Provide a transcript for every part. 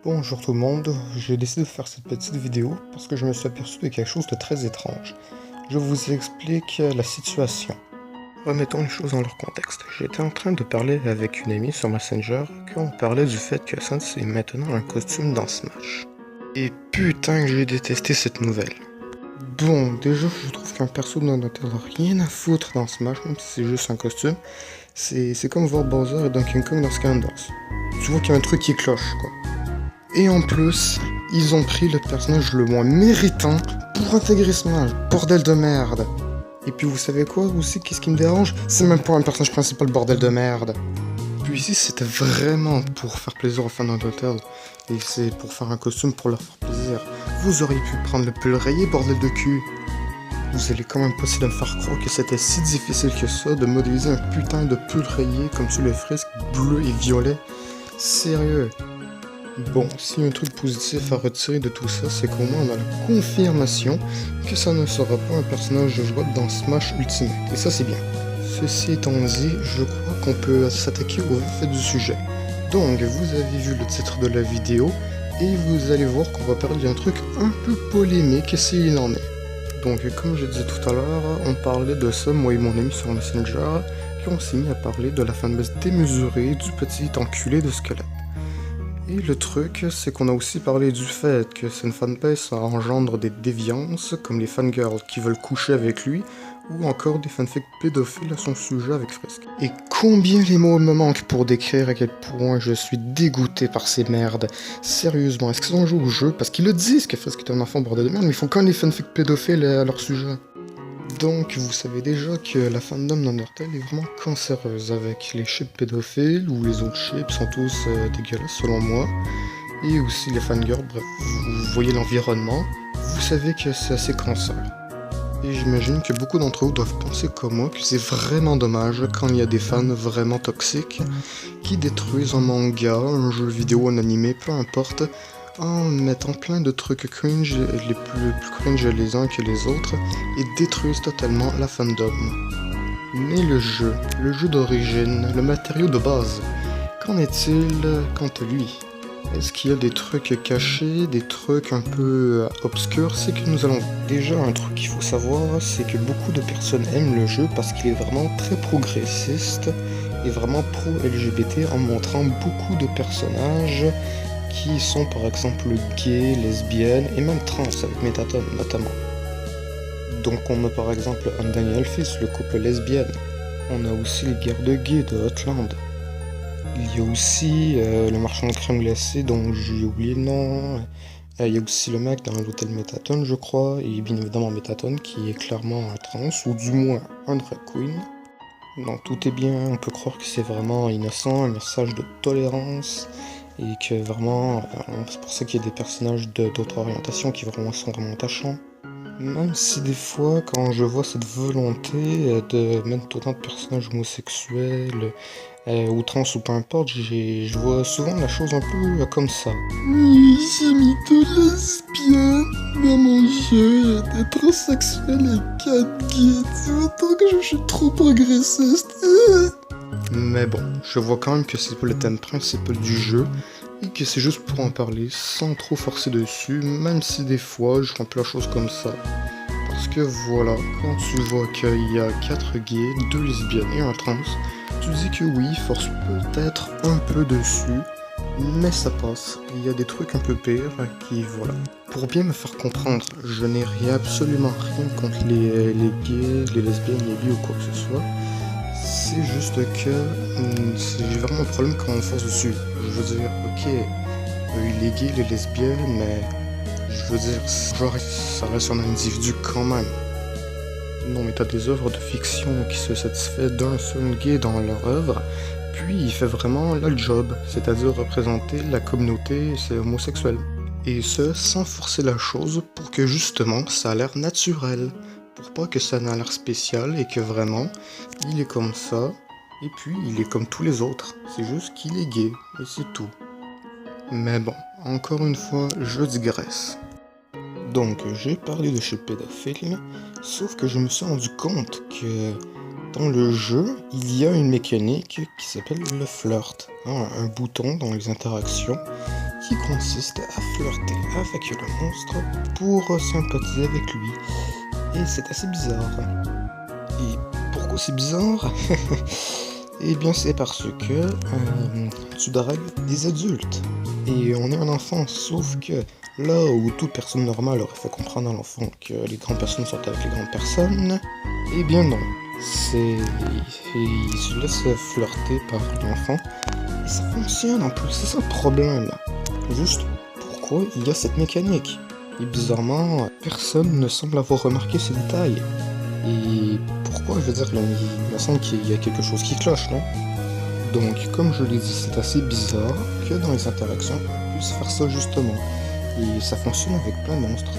Bonjour tout le monde, j'ai décidé de faire cette petite vidéo parce que je me suis aperçu de quelque chose de très étrange. Je vous explique la situation. Remettons les choses dans leur contexte. J'étais en train de parler avec une amie sur Messenger quand on parlait du fait que Sans est maintenant un costume dans Smash. Et putain que j'ai détesté cette nouvelle. Bon, déjà je trouve qu'un perso n'a rien à foutre dans Smash, même si c'est juste un costume. C'est comme voir Bowser et Donkey Kong dans Skylanders. Tu vois qu'il y a un truc qui cloche, quoi. Et en plus, ils ont pris le personnage le moins méritant pour intégrer Smash. Bordel de merde. Et puis vous savez quoi aussi, qu'est-ce qui me dérange? C'est même pas un personnage principal, bordel de merde. Puis ici, c'était vraiment pour faire plaisir aux fans d'Undertale. Et c'est pour faire un costume pour leur faire plaisir. Vous auriez pu prendre le pull rayé, bordel de cul. Vous allez quand même pas essayer de me faire croire que c'était si difficile que ça de modéliser un putain de pull rayé comme sur le fresque bleu et violet. Sérieux. Bon, si un truc positif à retirer de tout ça, c'est qu'au moins on a la confirmation que ça ne sera pas un personnage jouable dans Smash Ultimate. Et ça c'est bien. Ceci étant dit, je crois qu'on peut s'attaquer au vif du sujet. Donc, vous avez vu le titre de la vidéo, et vous allez voir qu'on va parler d'un truc un peu polémique s'il en est. Donc, comme je disais tout à l'heure, on parlait de ça, moi et mon ami sur Messenger, puis on s'est mis à parler de la fanbase démesurée du petit enculé de squelette. Et le truc, c'est qu'on a aussi parlé du fait que c'est une fanbase, ça engendre des déviances, comme les fangirls qui veulent coucher avec lui, ou encore des fanfics pédophiles à son sujet avec Frisk. Et combien les mots me manquent pour décrire à quel point je suis dégoûté par ces merdes. Sérieusement, est-ce qu'ils ont joué au jeu? Parce qu'ils le disent que Frisk est un enfant bordel de merde, mais ils font quand les fanfics pédophiles à leur sujet. Donc, vous savez déjà que la fandom d'Undertale est vraiment cancéreuse, avec les ships pédophiles, ou les autres ships sont tous dégueulasses selon moi, et aussi les fangirls, bref, vous voyez l'environnement, vous savez que c'est assez cancer. Et j'imagine que beaucoup d'entre vous doivent penser comme moi que c'est vraiment dommage quand il y a des fans vraiment toxiques qui détruisent un manga, un jeu vidéo, un animé, peu importe, en mettant plein de trucs cringe, les plus cringe les uns que les autres, et détruisent totalement la fandom. Mais le jeu d'origine, le matériau de base, qu'en est-il quant à lui? Est-ce qu'il y a des trucs cachés, des trucs un peu obscurs? C'est que nous allons... Déjà, un truc qu'il faut savoir, c'est que beaucoup de personnes aiment le jeu parce qu'il est vraiment très progressiste et vraiment pro-LGBT en montrant beaucoup de personnages qui sont par exemple gays, lesbiennes et même trans avec Mettaton notamment. Donc on a par exemple Undying Elfis, le couple lesbienne. On a aussi les guerres de gays de Hotland. Il y a aussi le marchand de crème glacée dont j'ai oublié le nom. Il y a aussi le mec dans l'hôtel Mettaton je crois. Et bien évidemment Mettaton qui est clairement un trans ou du moins un drag queen. Non, tout est bien, on peut croire que c'est vraiment innocent, un message de tolérance. Et que vraiment, c'est pour ça qu'il y a des personnages d'autres orientations qui vraiment sont vraiment attachants. Même si des fois, quand je vois cette volonté de mettre autant de personnages homosexuels, ou trans ou peu importe, je vois souvent la chose un peu comme ça. Oui, j'ai mis deux lesbiennes dans mon jeu, des transsexuels et 4 gays. Tu vois que je suis trop progressiste. Mais bon, je vois quand même que c'est pas le thème principal du jeu, et que c'est juste pour en parler sans trop forcer dessus, même si des fois je remplis la chose comme ça. Parce que voilà, quand tu vois qu'il y a 4 gays, 2 lesbiennes et un trans, tu dis que oui, force peut-être un peu dessus, mais ça passe. Il y a des trucs un peu pires qui, voilà. Pour bien me faire comprendre, je n'ai absolument rien contre les gays, les lesbiennes, les bi ou quoi que ce soit. C'est juste que j'ai vraiment un problème quand on force dessus. Je veux dire, ok, les gays, les lesbiennes, mais je veux dire, genre, ça reste un individu quand même. Non, mais t'as des œuvres de fiction qui se satisfait d'un seul gay dans leur œuvre, puis il fait vraiment là le job, c'est-à-dire représenter la communauté homosexuelle. Et ce, sans forcer la chose pour que justement ça a l'air naturel. Pour pas que ça n'ait l'air spécial et que vraiment, il est comme ça, et puis il est comme tous les autres. C'est juste qu'il est gay, et c'est tout. Mais bon, encore une fois, je digresse. Donc, j'ai parlé de chez pédophile, sauf que je me suis rendu compte que dans le jeu, il y a une mécanique qui s'appelle le flirt. Un bouton dans les interactions qui consiste à flirter avec le monstre pour sympathiser avec lui. Et c'est assez bizarre. Et pourquoi c'est bizarre? Eh bien c'est parce que tu dragues des adultes. Et on est un enfant, sauf que là où toute personne normale aurait fait comprendre à l'enfant que les grandes personnes sortent avec les grandes personnes, eh bien non. Il se laisse flirter par l'enfant. Et ça fonctionne en plus, c'est ça le problème. Juste pourquoi il y a cette mécanique. Et bizarrement, personne ne semble avoir remarqué ce détail. Et pourquoi, je veux dire, là, il me semble qu'il y a quelque chose qui cloche, non? Donc, comme je l'ai dit, c'est assez bizarre que dans les interactions, on puisse faire ça justement. Et ça fonctionne avec plein de monstres.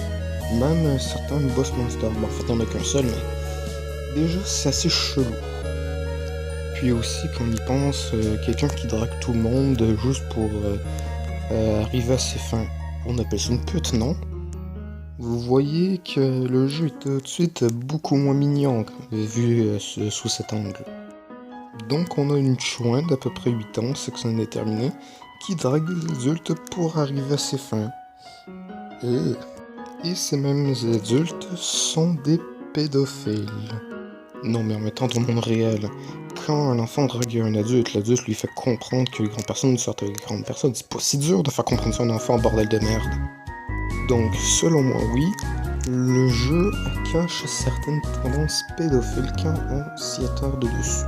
Même certains boss monsters. Bon, en fait, il n'y en a qu'un seul, mais déjà, c'est assez chelou. Puis aussi, quand on y pense, quelqu'un qui drague tout le monde juste pour arriver à ses fins. On appelle ça une pute, non? Vous voyez que le jeu est tout de suite beaucoup moins mignon vu sous cet angle. Donc on a une chouin d'à peu près 8 ans, sexe indéterminé, qui drague des adultes pour arriver à ses fins. Et ces mêmes adultes sont des pédophiles. Non mais en mettant dans le monde réel, quand un enfant drague un adulte, l'adulte lui fait comprendre que les grandes personnes sortent avec les grandes personnes. C'est pas si dur de faire comprendre ça à un enfant, bordel de merde. Donc, selon moi, oui, le jeu cache certaines tendances pédophiles quand on s'y attarde dessus.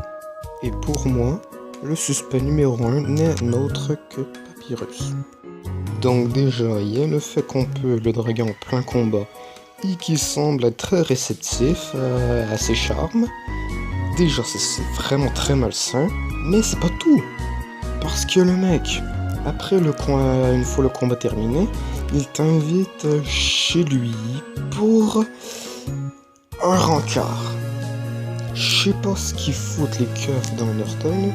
Et pour moi, le suspect numéro 1 n'est autre que Papyrus. Donc déjà, il y a le fait qu'on peut le draguer en plein combat et qu'il semble être très réceptif à ses charmes. Déjà, c'est vraiment très malsain, mais c'est pas tout. Parce que le mec, après une fois le combat terminé, il t'invite chez lui pour un rencard. Je sais pas ce qu'ils foutent les keufs dans Undertale,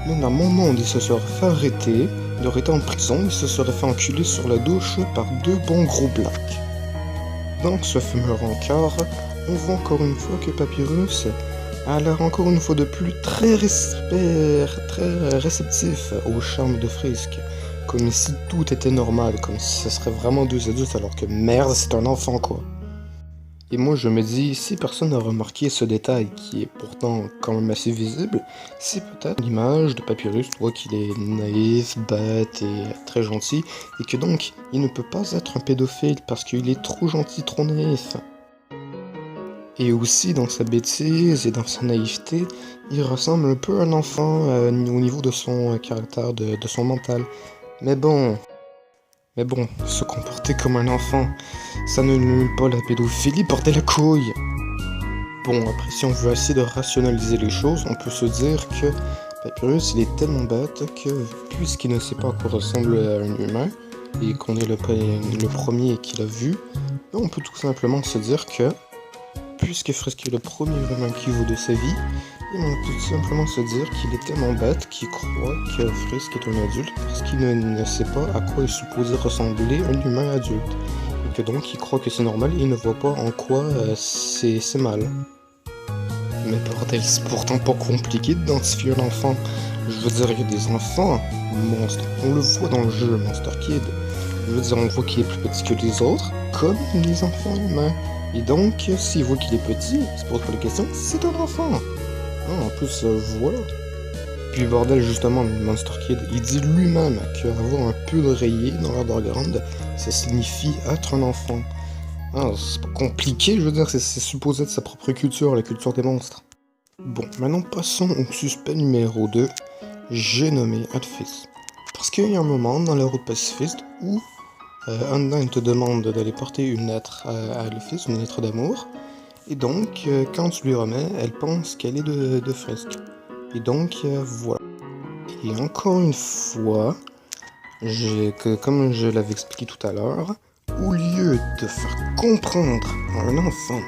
mais dans mon monde, il se serait fait arrêter, il aurait été en prison, il se serait fait enculer sur la douche par 2 bons gros blacks. Dans ce fameux rencard, on voit encore une fois que Papyrus a l'air encore une fois de plus très réceptif au charme de Frisk. Comme si tout était normal, comme si ce serait vraiment 2 adultes alors que merde, c'est un enfant quoi. Et moi je me dis, si personne n'a remarqué ce détail qui est pourtant quand même assez visible, c'est peut-être l'image de Papyrus, tu vois qu'il est naïf, bête et très gentil, et que donc il ne peut pas être un pédophile parce qu'il est trop gentil, trop naïf. Et aussi dans sa bêtise et dans sa naïveté, il ressemble un peu à un enfant au niveau de son caractère, de son mental. Mais bon, se comporter comme un enfant, ça ne nulle pas la pédophilie, bordel la couille. Bon, après si on veut essayer de rationaliser les choses, on peut se dire que Papyrus il est tellement bête que puisqu'il ne sait pas à quoi ressemble un humain, et qu'on est le premier qui l'a vu, on peut tout simplement se dire que, puisque Frisk est le premier humain qui vaut de sa vie, et on peut tout simplement se dire qu'il est tellement bête qu'il croit que Frisk est un adulte parce qu'il ne sait pas à quoi est supposé ressembler un humain adulte. Et que donc il croit que c'est normal et il ne voit pas en quoi c'est mal. Mais bordel, c'est pourtant pas compliqué d'identifier un enfant. Je veux dire, il y a des enfants monstres. On le voit dans le jeu Monster Kid. Je veux dire, on voit qu'il est plus petit que les autres, comme les enfants humains. Et donc, s'il voit qu'il est petit, il se pose pas la question, c'est un enfant. En plus, voilà. Puis bordel, justement, Monster Kid, il dit lui-même qu'avoir un pull rayé dans l'underground, ça signifie être un enfant. C'est pas compliqué, je veux dire, c'est supposé être sa propre culture, la culture des monstres. Bon, maintenant passons au suspect numéro 2, j'ai nommé Alphys. Parce qu'il y a un moment dans la route pacifiste où Undyne te demande d'aller porter une lettre à Alphys, une lettre d'amour, et donc, quand tu lui remets, elle pense qu'elle est de Frisk. Et donc, voilà. Et encore une fois, comme je l'avais expliqué tout à l'heure, au lieu de faire comprendre à un enfant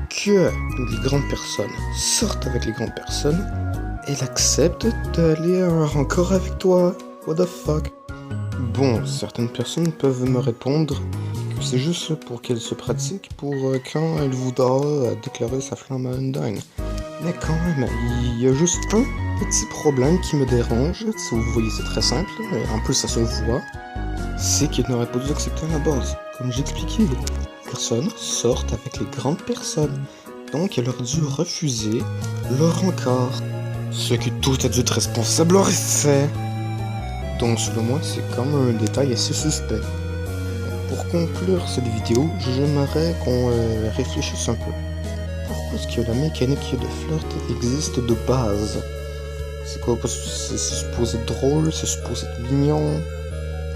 que les grandes personnes sortent avec les grandes personnes, elle accepte d'aller encore avec toi. What the fuck? Bon, certaines personnes peuvent me répondre que c'est juste pour qu'elle se pratique pour quand elle voudra déclarer sa flamme à Undyne. Mais quand même, il y a juste un petit problème qui me dérange. Si vous voyez, c'est très simple, et en plus ça se voit. c'est qu'il n'aurait pas dû accepter à la base. Comme j'expliquais, les personnes sortent avec les grandes personnes. Donc elle aurait dû refuser leur encart. Ce que tout adulte responsable aurait fait. Donc selon moi, c'est comme un détail assez suspect. Pour conclure cette vidéo, j'aimerais qu'on réfléchisse un peu. Pourquoi est-ce que la mécanique de flirt existe de base? C'est quoi? Parce que c'est supposé être drôle, c'est supposé être mignon.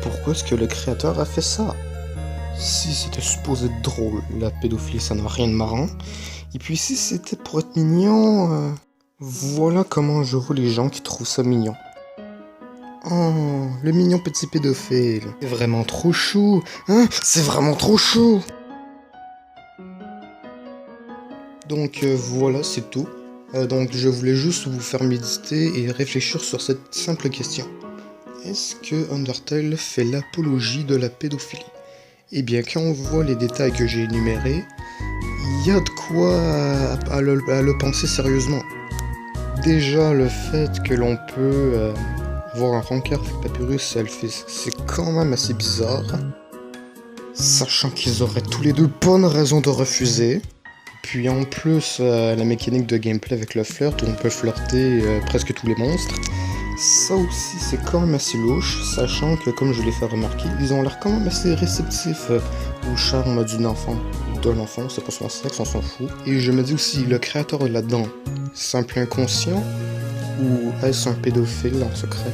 Pourquoi est-ce que le créateur a fait ça? Si c'était supposé être drôle, la pédophilie ça n'a rien de marrant. Et puis si c'était pour être mignon, voilà comment je vois les gens qui trouvent ça mignon. Oh, le mignon petit pédophile. C'est vraiment trop chou. Hein? C'est vraiment trop chou. Donc voilà, c'est tout. Donc je voulais juste vous faire méditer et réfléchir sur cette simple question. Est-ce que Undertale fait l'apologie de la pédophilie? Eh bien, quand on voit les détails que j'ai énumérés, il y a de quoi à le penser sérieusement. Déjà, le fait que l'on peut voir un rencard avec Papyrus et Elphys, c'est quand même assez bizarre. Sachant qu'ils auraient tous les deux bonnes raisons de refuser. Puis en plus, la mécanique de gameplay avec le flirt, où on peut flirter presque tous les monstres. Ça aussi, c'est quand même assez louche, sachant que, comme je l'ai fait remarquer, ils ont l'air quand même assez réceptifs au charme d'un enfant, c'est pas son sexe, on s'en fout. Et je me dis aussi, le créateur est là-dedans, simple inconscient, ou est-ce un pédophile en secret?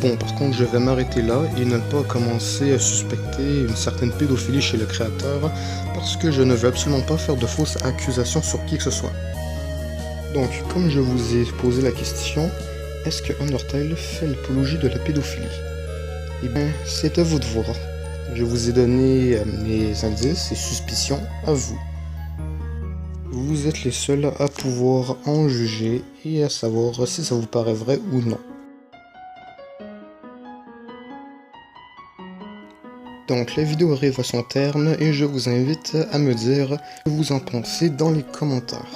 Bon, par contre, je vais m'arrêter là et ne pas commencer à suspecter une certaine pédophilie chez le créateur, parce que je ne veux absolument pas faire de fausses accusations sur qui que ce soit. Donc, comme je vous ai posé la question, est-ce que Undertale fait l'apologie de la pédophilie? Eh bien, c'est à vous de voir. Je vous ai donné mes indices et suspicions, à vous. Vous êtes les seuls à pouvoir en juger et à savoir si ça vous paraît vrai ou non. Donc la vidéo arrive à son terme et je vous invite à me dire ce que vous en pensez dans les commentaires.